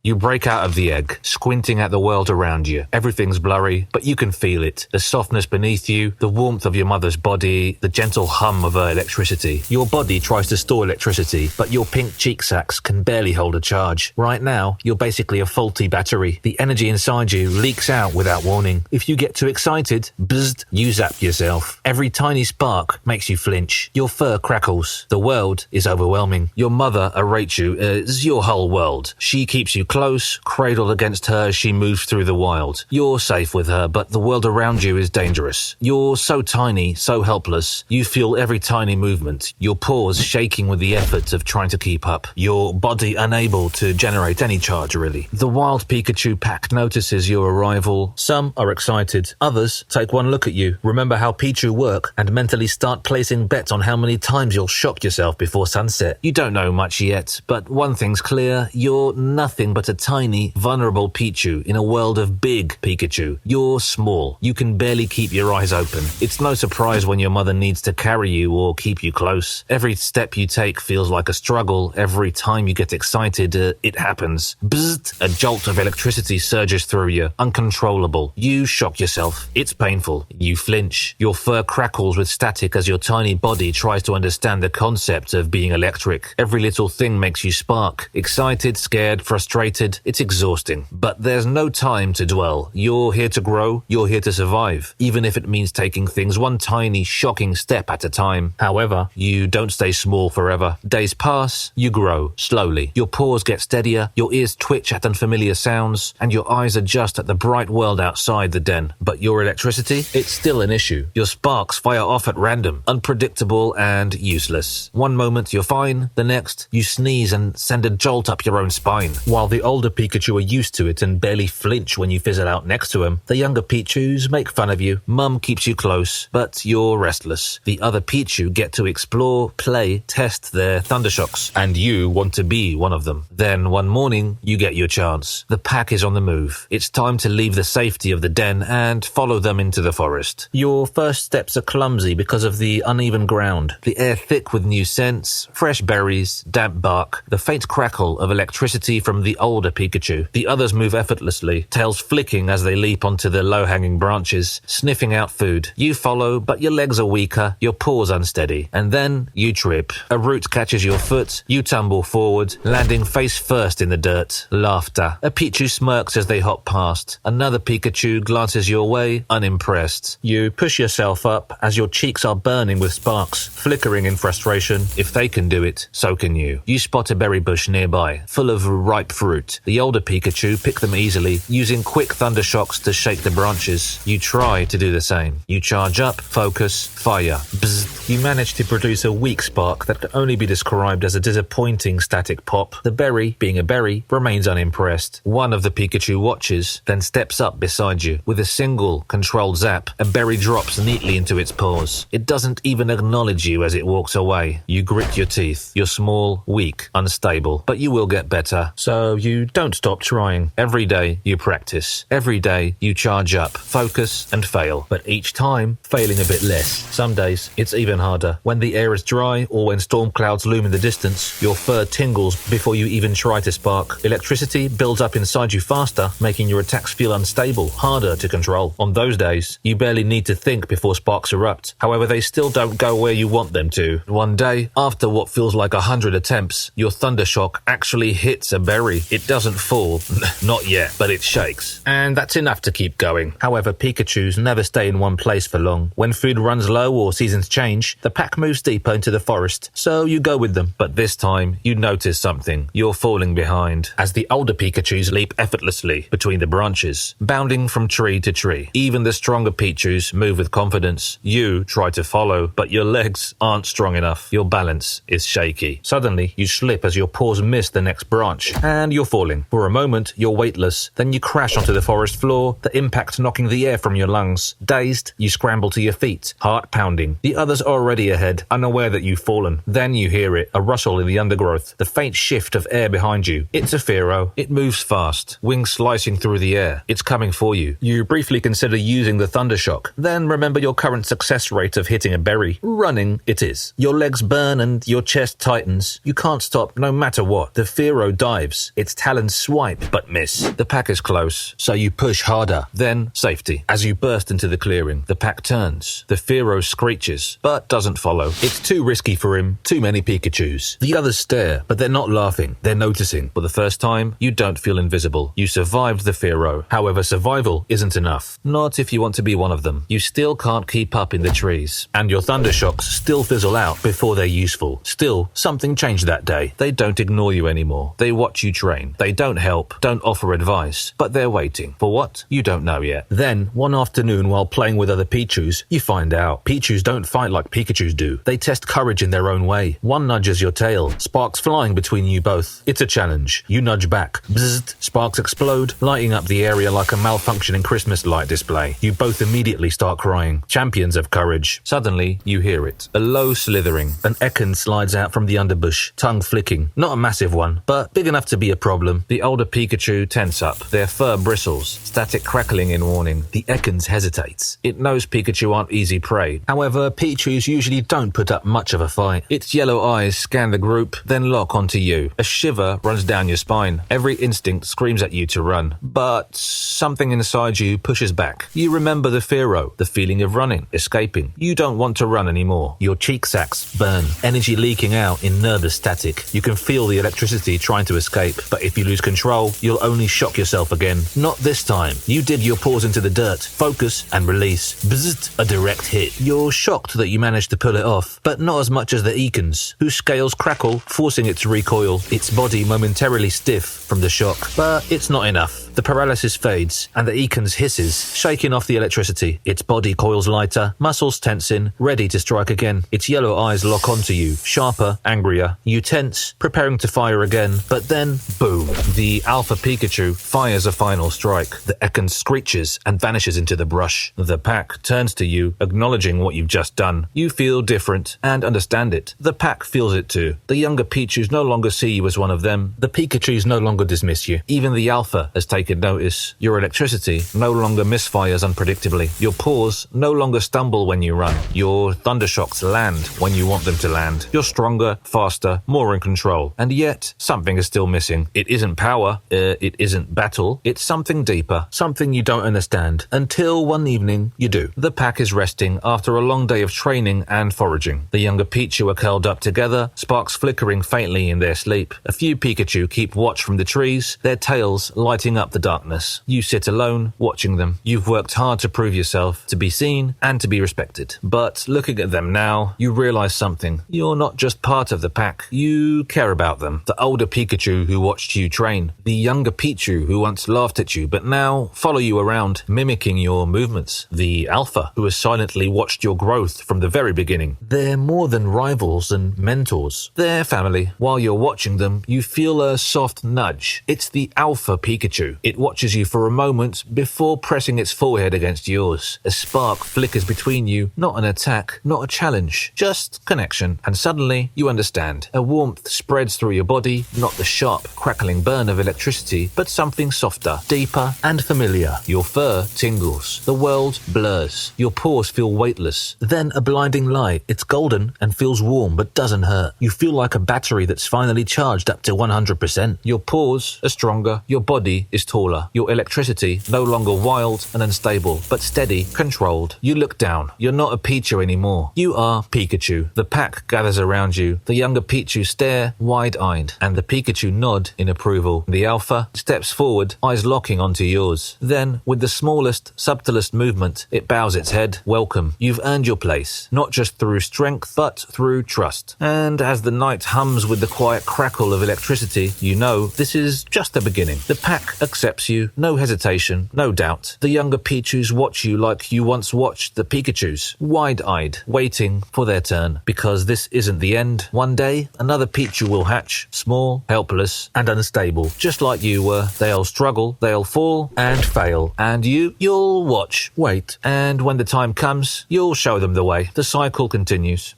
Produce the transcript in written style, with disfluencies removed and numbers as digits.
You break out of the egg, squinting at the world around you. Everything's blurry, but you can feel it. The softness beneath you, the warmth of your mother's body, the gentle hum of her electricity. Your body tries to store electricity, but your pink cheek sacs can barely hold a charge. Right now, you're basically a faulty battery. The energy inside you leaks out without warning. If you get too excited, bzzzt, you zap yourself. Every tiny spark makes you flinch. Your fur crackles. The world is overwhelming. Your mother irrates you as your whole world. She keeps you close, cradled against her as she moves through the wild. You're safe with her, but the world around you is dangerous. You're so tiny, so helpless. You feel every tiny movement, your paws shaking with the effort of trying to keep up. Your body unable to generate any charge, really. The wild Pikachu pack notices your arrival. Some are excited. Others take one look at you, remember how Pichu work, and mentally start placing bets on how many times you'll shock yourself before sunset. You don't know much yet, but one thing's clear. You're nothing but a tiny, vulnerable Pichu in a world of big Pikachu. You're small. You can barely keep your eyes open. It's no surprise when your mother needs to carry you or keep you close. Every step you take feels like a struggle. Every time you get excited, it happens. Bzzzt! A jolt of electricity surges through you, uncontrollable. You shock yourself. It's painful. You flinch. Your fur crackles with static as your tiny body tries to understand the concept of being electric. Every little thing makes you spark. Excited, scared, frustrated. It's exhausting. But there's no time to dwell. You're here to grow. You're here to survive, even if it means taking things one tiny, shocking step at a time. However, you don't stay small forever. Days pass. You grow, slowly. Your paws get steadier. Your ears twitch at unfamiliar sounds, and your eyes adjust at the bright world outside the den. But your electricity? It's still an issue. Your sparks fire off at random, unpredictable and useless. One moment you're fine, the next you sneeze and send a jolt up your own spine. While the older Pikachu are used to it and barely flinch when you fizzle out next to them, the younger Pichus make fun of you. Mum keeps you close, but you're restless. The other Pichu get to explore, play, test their Thundershocks, and you want to be one of them. Then one morning, you get your chance. The pack is on the move. It's time to leave the safety of the den and follow them into the forest. Your first steps are clumsy because of the uneven ground, the air thick with new scents, fresh berries, damp bark, the faint crackle of electricity from the older Pikachu. The others move effortlessly, tails flicking as they leap onto the low-hanging branches, sniffing out food. You follow, but your legs are weaker, your paws unsteady. And then you trip. A root catches your foot, you tumble forward, landing face first in the dirt. Laughter. A Pichu smirks as they hop past. Another Pikachu glances your way, unimpressed. You push yourself up as your cheeks are burning with sparks, flickering in frustration. If they can do it, so can you. You spot a berry bush nearby, full of ripe fruit. The older Pikachu pick them easily, using quick thunder shocks to shake the branches. You try to do the same. You charge up, focus, fire. Bzzzt. You manage to produce a weak spark that can only be described as a disappointing static pop. The berry, being a berry, remains unimpressed. One of the Pikachu watches, then steps up beside you. With a single, controlled zap, a berry drops neatly into its paws. It doesn't even acknowledge you as it walks away. You grit your teeth. You're small, weak, unstable, but you will get better. So you don't stop trying. Every day you practice. Every day you charge up, focus and fail. But each time, failing a bit less. Some days it's even harder. When the air is dry or when storm clouds loom in the distance, your fur tingles before you even try to spark. Electricity builds up inside you faster, making your attacks feel unstable, harder to control. On those days, you barely need to think before sparks erupt. However, they still don't go where you want them to. One day, after what feels like 100 attempts, your Thundershock actually hits a berry. It doesn't fall, not yet, but it shakes. And that's enough to keep going. However, Pikachus never stay in one place for long. When food runs low or seasons change, the pack moves deeper into the forest, so you go with them. But this time, you notice something. You're falling behind. As the older Pikachus leap effortlessly between the branches, bounding from tree to tree. Even the stronger Pichus move with confidence. You try to follow, but your legs aren't strong enough. Your balance is shaky. Suddenly, you slip as your paws miss the next branch, and you're falling. For a moment, you're weightless. Then you crash onto the forest floor, the impact knocking the air from your lungs. Dazed, you scramble to your feet, heart pounding. The others are already ahead, unaware that you've fallen. Then you hear it, a rustle in the undergrowth, the faint shift of air behind you. It's a Fearow. It moves fast, wings slicing through the air. It's coming for you. You briefly consider using the Thundershock, then remember your current success rate of hitting a berry. Running, it is. Your legs burn and your chest tightens. You can't stop no matter what. The Fearow dives. It its talons swipe, but miss. The pack is close, so you push harder. Then, safety. As you burst into the clearing, the pack turns. The Fearow screeches, but doesn't follow. It's too risky for him. Too many Pikachus. The others stare, but they're not laughing. They're noticing. For the first time, you don't feel invisible. You survived the Fearow. However, survival isn't enough. Not if you want to be one of them. You still can't keep up in the trees. And your thundershocks still fizzle out before they're useful. Still, something changed that day. They don't ignore you anymore. They watch you train. They don't help, don't offer advice, but they're waiting. For what? You don't know yet. Then, one afternoon while playing with other Pichus, you find out. Pichus don't fight like Pikachus do. They test courage in their own way. One nudges your tail, sparks flying between you both. It's a challenge. You nudge back. Bzzzt, sparks explode, lighting up the area like a malfunctioning Christmas light display. You both immediately start crying. Champions of courage. Suddenly, you hear it. A low slithering. An Ekans slides out from the underbush, tongue flicking. Not a massive one, but big enough to be a problem. The older Pikachu tense up, their fur bristles, static crackling in warning. The Ekans hesitates. It knows Pikachu aren't easy prey. However, Pichus usually don't put up much of a fight. Its yellow eyes scan the group, then lock onto you. A shiver runs down your spine. Every instinct screams at you to run, but something inside you pushes back. You remember the Fearow, the feeling of running, escaping. You don't want to run anymore. Your cheek sacs burn, energy leaking out in nervous static. You can feel the electricity trying to escape, but if you lose control, you'll only shock yourself again. Not this time. You dig your paws into the dirt, focus, and release. Bzzzt, a direct hit. You're shocked that you managed to pull it off, but not as much as the Ekans, whose scales crackle, forcing it to recoil, its body momentarily stiff from the shock. But it's not enough. The paralysis fades, and the Ekans hisses, shaking off the electricity. Its body coils lighter, muscles tensing, ready to strike again. Its yellow eyes lock onto you, sharper, angrier. You tense, preparing to fire again, but then, boom. The Alpha Pikachu fires a final strike. The Ekans screeches and vanishes into the brush. The pack turns to you, acknowledging what you've just done. You feel different and understand it. The pack feels it too. The younger Pichus no longer see you as one of them. The Pikachus no longer dismiss you. Even the Alpha has taken notice. Your electricity no longer misfires unpredictably. Your paws no longer stumble when you run. Your thundershocks land when you want them to land. You're stronger, faster, more in control. And yet, something is still missing. It isn't power. It isn't battle. It's something deeper. Something you don't understand. Until one evening, you do. The pack is resting after a long day of training and foraging. The younger Pichu are curled up together, sparks flickering faintly in their sleep. A few Pikachu keep watch from the trees, their tails lighting up the darkness. You sit alone, watching them. You've worked hard to prove yourself, to be seen, and to be respected. But looking at them now, you realize something. You're not just part of the pack. You care about them. The older Pikachu who watched you train. The younger Pichu who once laughed at you, but now follow you around, mimicking your movements. The Alpha who has silently watched your growth from the very beginning. They're more than rivals and mentors. They're family. While you're watching them, you feel a soft nudge. It's the Alpha Pikachu. It watches you for a moment before pressing its forehead against yours. A spark flickers between you, not an attack, not a challenge, just connection. And suddenly, you understand. A warmth spreads through your body, not the sharp, crackling burn of electricity, but something softer, deeper, and familiar. Your fur tingles. The world blurs. Your paws feel weightless. Then a blinding light. It's golden and feels warm, but doesn't hurt. You feel like a battery that's finally charged up to 100%. Your paws are stronger. Your body is taller. Your electricity no longer wild and unstable, but steady, controlled. You look down. You're not a Pichu anymore. You are Pikachu. The pack gathers around you. The younger Pichu stare, wide-eyed, and the Pikachu nod in approval. The Alpha steps forward, eyes locking onto yours. Then, with the smallest, subtlest movement, it bows its head. Welcome. You've earned your place, not just through strength, but through trust. And as the night hums with the quiet crackle of electricity, you know this is just the beginning. The pack accepts you, no hesitation, no doubt. The younger Pichus watch you like you once watched the Pikachus, wide-eyed, waiting for their turn. Because this isn't the end. One day, another Pichu will hatch, small, helpless, and unstable. Just like you were. They'll struggle, they'll fall, and fail. And you'll watch, wait, and when the time comes, you'll show them the way. The cycle continues.